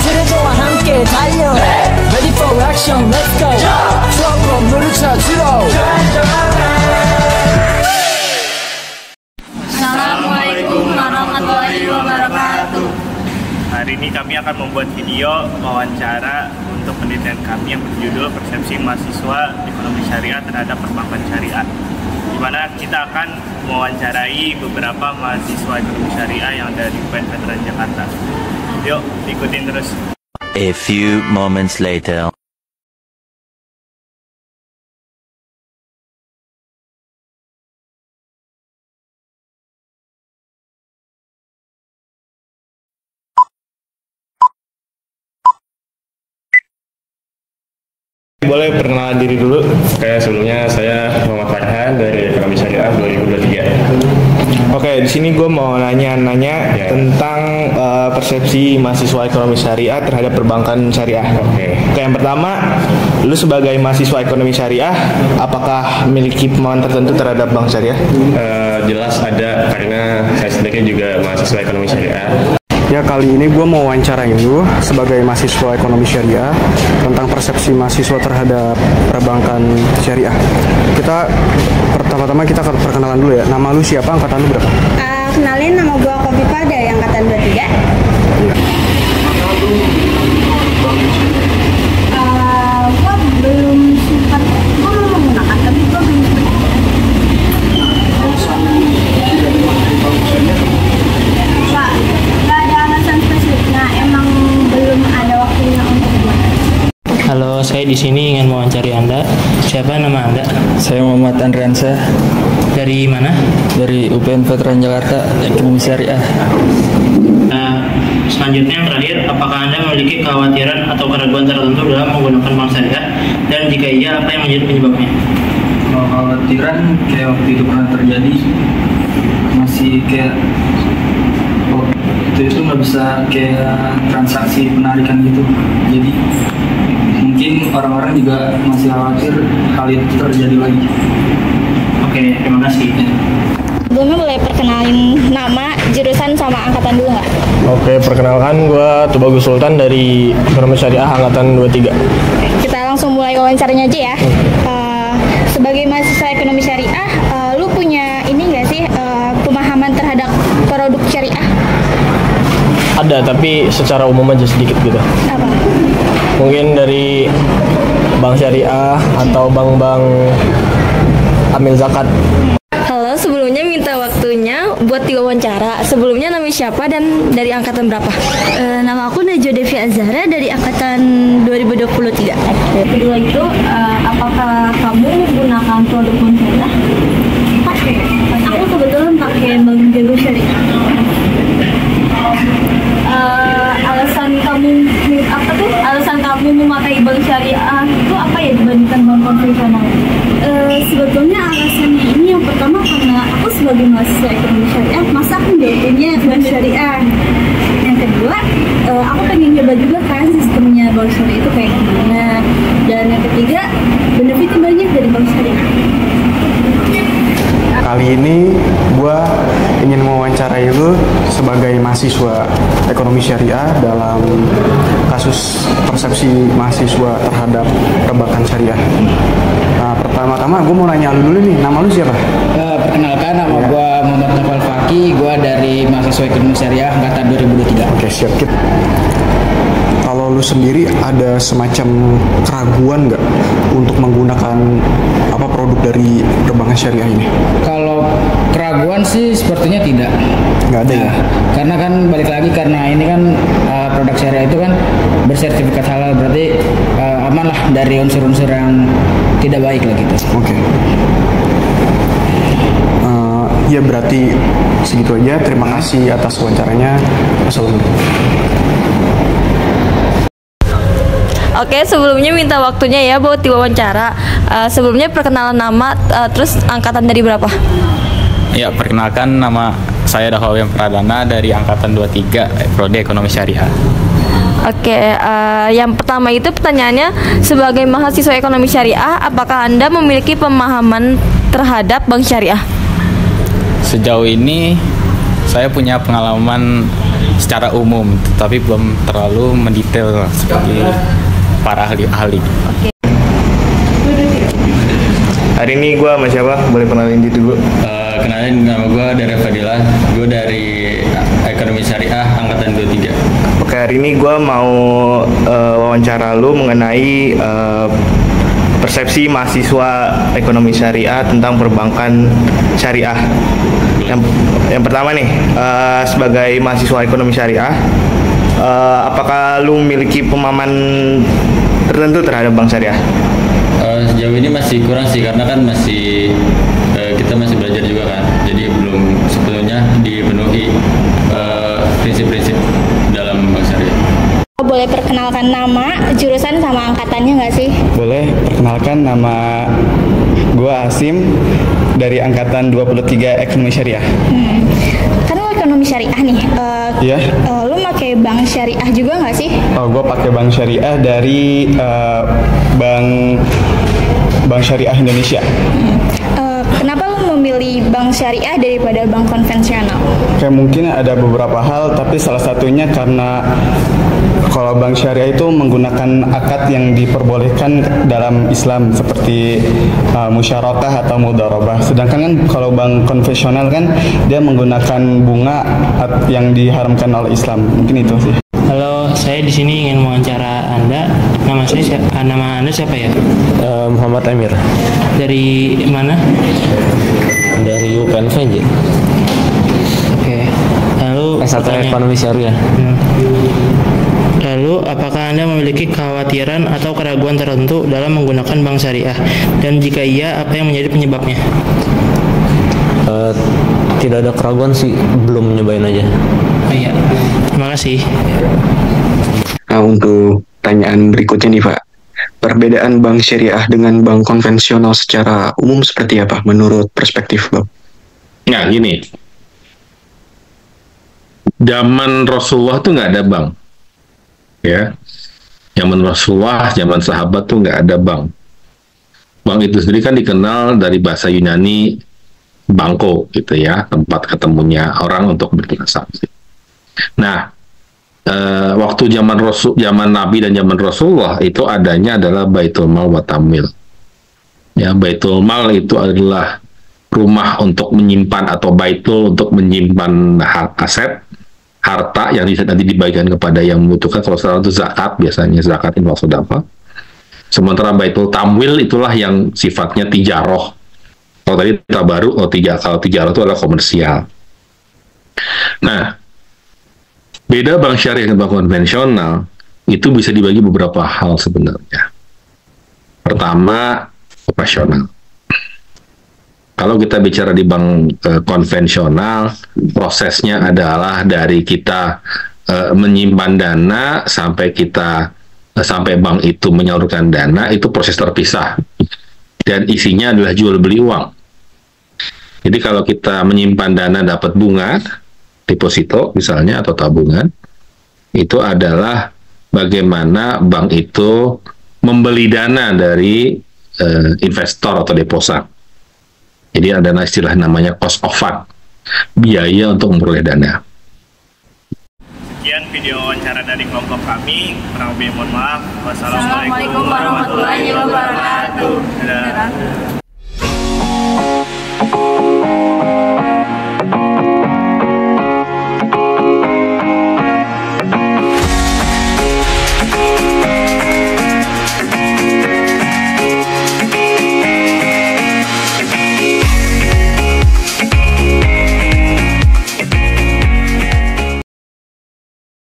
지뢰저와 함께 달려 Ready for action let's go 트럭으로 물을 찾으러 Assalamualaikum warahmatullahi wabarakatuh. Hari ini kami akan membuat video wawancara untuk penelitian kami yang berjudul Persepsi Mahasiswa Ekonomi Syariah Terhadap Perbankan Syariah, di mana kita akan mewawancarai beberapa mahasiswa ekonomi syariah yang dari UPN Veteran Jakarta. Yuk, ikutin terus. A few moments later. Boleh perkenalan diri dulu. Oke, sebelumnya saya Muhammad Farhan dari Ekonomi Syariah 2023. Oke, di sini gue mau nanya tentang persepsi mahasiswa ekonomi syariah terhadap perbankan syariah. Oke, yang pertama, lu sebagai mahasiswa ekonomi syariah, apakah memiliki pemahaman tertentu terhadap bank syariah? jelas ada karena saya sendiri juga mahasiswa ekonomi syariah. Ya, kali ini gue mau wawancarain lu sebagai mahasiswa ekonomi syariah tentang persepsi mahasiswa terhadap perbankan syariah. Pertama-tama kita akan perkenalan dulu ya. Nama lu siapa, angkatan lu berapa? Kenalin, nama gue Kofifa dari angkatan 23. Iya. Gue belum sempat, gue belum menggunakan, tapi gue belum sempat. Pak, gak ada alasan spesifiknya, emang belum ada waktunya untuk buat. Halo, saya di sini ingin mewawancari Anda. Siapa nama Anda? Saya Muhammad Andriansyah. Dari mana? Dari UPN Veteran Jakarta, Ekonomi Syariah. Selanjutnya yang terakhir, apakah Anda memiliki kekhawatiran atau keraguan tertentu dalam menggunakan bank syariah? Dan jika iya, apa yang menjadi penyebabnya? Kekhawatiran kayak waktu itu pernah terjadi, masih kayak waktu itu nggak bisa kayak transaksi penarikan gitu. Jadi mungkin orang-orang juga masih khawatir hal itu terjadi lagi. Oke, terima kasih. Sebelumnya boleh perkenalin nama, jurusan, sama angkatan dulu nggak? Oke, perkenalkan gue Tubagus Sultan dari Ekonomi Syariah angkatan 23. Kita langsung mulai wawancaranya aja ya. Sebagai mahasiswa ekonomi syariah, lu punya ini nggak sih pemahaman terhadap produk syariah? Ada, tapi secara umum aja sedikit gitu. Apa? Mungkin dari bank syariah atau bank-bank amil zakat. Halo, sebelumnya minta waktunya buat diwawancara. Sebelumnya nama siapa dan dari angkatan berapa? Nama aku Najwa Devi Azhara dari angkatan 2023. Kedua itu, apakah kamu menggunakan produk bank syariah? Pakai. Aku kebetulan pakai bank jago syariah. Alasan kamu memakai bank syariah itu apa ya dibandingkan bank konvensional? Sebetulnya alasannya ini yang pertama karena aku sebagai mahasiswa ekonomi syariah, masa aku nggak punya bank syariah. Yang kedua, aku pengen coba juga kan sistemnya bank syariah itu kayak gimana. Dan yang ketiga, benefitnya banyak dari bank syariah. Kali ini gue ingin mewawancarai lu sebagai mahasiswa ekonomi syariah dalam kasus persepsi mahasiswa terhadap perbankan syariah. Nah, pertama-tama gue mau nanya lu dulu nih, nama lu siapa? Perkenalkan, nama gue Muhammad Nafal Faki, gue dari mahasiswa ekonomi syariah angkatan 2023. Oke, siap. Kalau lu sendiri ada semacam keraguan nggak untuk menggunakan produk dari perbankan syariah ini? Kalau keraguan sih sepertinya tidak. Nggak ada ya? Karena kan balik lagi, karena ini kan produk syariah itu kan bersertifikat halal, berarti aman lah dari unsur-unsur yang tidak baik lah gitu. Oke. Ya berarti segitu aja. Terima kasih atas wawancaranya. Wassalamualaikum. Oke, sebelumnya minta waktunya ya buat diwawancara. Sebelumnya perkenalan nama, terus angkatan dari berapa? Ya, perkenalkan, nama saya Dahwawian Pradana dari angkatan 23 Prodi Ekonomi Syariah. Oke, yang pertama itu pertanyaannya, sebagai mahasiswa ekonomi syariah, apakah Anda memiliki pemahaman terhadap bank syariah? Sejauh ini saya punya pengalaman secara umum, tapi belum terlalu mendetail seperti para ahli-ahli. Hari ini gue sama siapa? Boleh kenalin diri dulu? Kenalin, nama gue dari Fadilah. Gue dari Ekonomi Syariah Angkatan 23. Oke, hari ini gue mau wawancara lu mengenai persepsi mahasiswa ekonomi syariah tentang perbankan syariah. Yang pertama nih, sebagai mahasiswa ekonomi syariah, apakah lu memiliki pemahaman tertentu terhadap bank syariah? Sejauh ini masih kurang sih, karena kan kita masih belajar juga kan, jadi belum sepenuhnya dipenuhi prinsip-prinsip dalam bank syariah. Boleh perkenalkan nama, jurusan sama angkatannya nggak sih? Boleh, perkenalkan nama gue Asim dari angkatan 23 Ekonomi Syariah. Kan lo ekonomi syariah nih, Iya. Lo pakai bank syariah juga nggak sih? Oh, gue pakai bank syariah dari Bank Syariah Indonesia. Kenapa lo memilih bank syariah daripada bank konvensional? Kayak mungkin ada beberapa hal, tapi salah satunya karena kalau bank syariah itu menggunakan akad yang diperbolehkan dalam Islam seperti musyarakah atau mudharabah. Sedangkan kan kalau bank konvensional kan dia menggunakan bunga yang diharamkan oleh Islam. Mungkin itu sih. Halo, saya di sini ingin mewawancara Anda. Nama Anda siapa ya? Muhammad Amir. Dari mana? Dari UPNV. Oke. Lalu S1 Ekonomi Syariah. Lalu, apakah Anda memiliki kekhawatiran atau keraguan tertentu dalam menggunakan bank syariah? Dan jika iya, apa yang menjadi penyebabnya? Tidak ada keraguan sih, belum nyobain aja. Oh iya, terima kasih. Nah, untuk pertanyaan berikutnya nih Pak, perbedaan bank syariah dengan bank konvensional secara umum seperti apa menurut perspektif Bang? Nah gini, zaman Rasulullah tuh nggak ada bank, ya. Zaman Rasulullah, zaman sahabat tuh nggak ada bank. Bank itu sendiri kan dikenal dari bahasa Yunani bangko, gitu ya, tempat ketemunya orang untuk bertransaksi. Nah, waktu zaman Nabi dan zaman Rasulullah itu adanya adalah Baitul Mal wa Tamwil. Ya, Baitul Mal itu adalah rumah untuk menyimpan atau baitul untuk menyimpan aset, harta yang nanti dibagikan kepada yang membutuhkan. Kalau sekarang itu zakat, biasanya zakat infak sedekah. Sementara Baitul Tamwil itulah yang sifatnya tijaroh. Kalau tadi tabaru, kalau tijaroh itu adalah komersial. Nah, beda bank syariah dengan bank konvensional itu bisa dibagi beberapa hal sebenarnya. Pertama, operasional. Kalau kita bicara di bank konvensional, prosesnya adalah dari kita menyimpan dana sampai bank itu menyalurkan dana, itu proses terpisah. Dan isinya adalah jual beli uang. Jadi kalau kita menyimpan dana dapat bunga, deposito misalnya atau tabungan, itu adalah bagaimana bank itu membeli dana dari investor atau deposan. Jadi ada istilah namanya cost of fund, biaya untuk memperoleh dana. Sekian video wawancara dari kelompok kami. Kurang lebih mohon maaf. Wassalamualaikum warahmatullahi wabarakatuh. Dadah.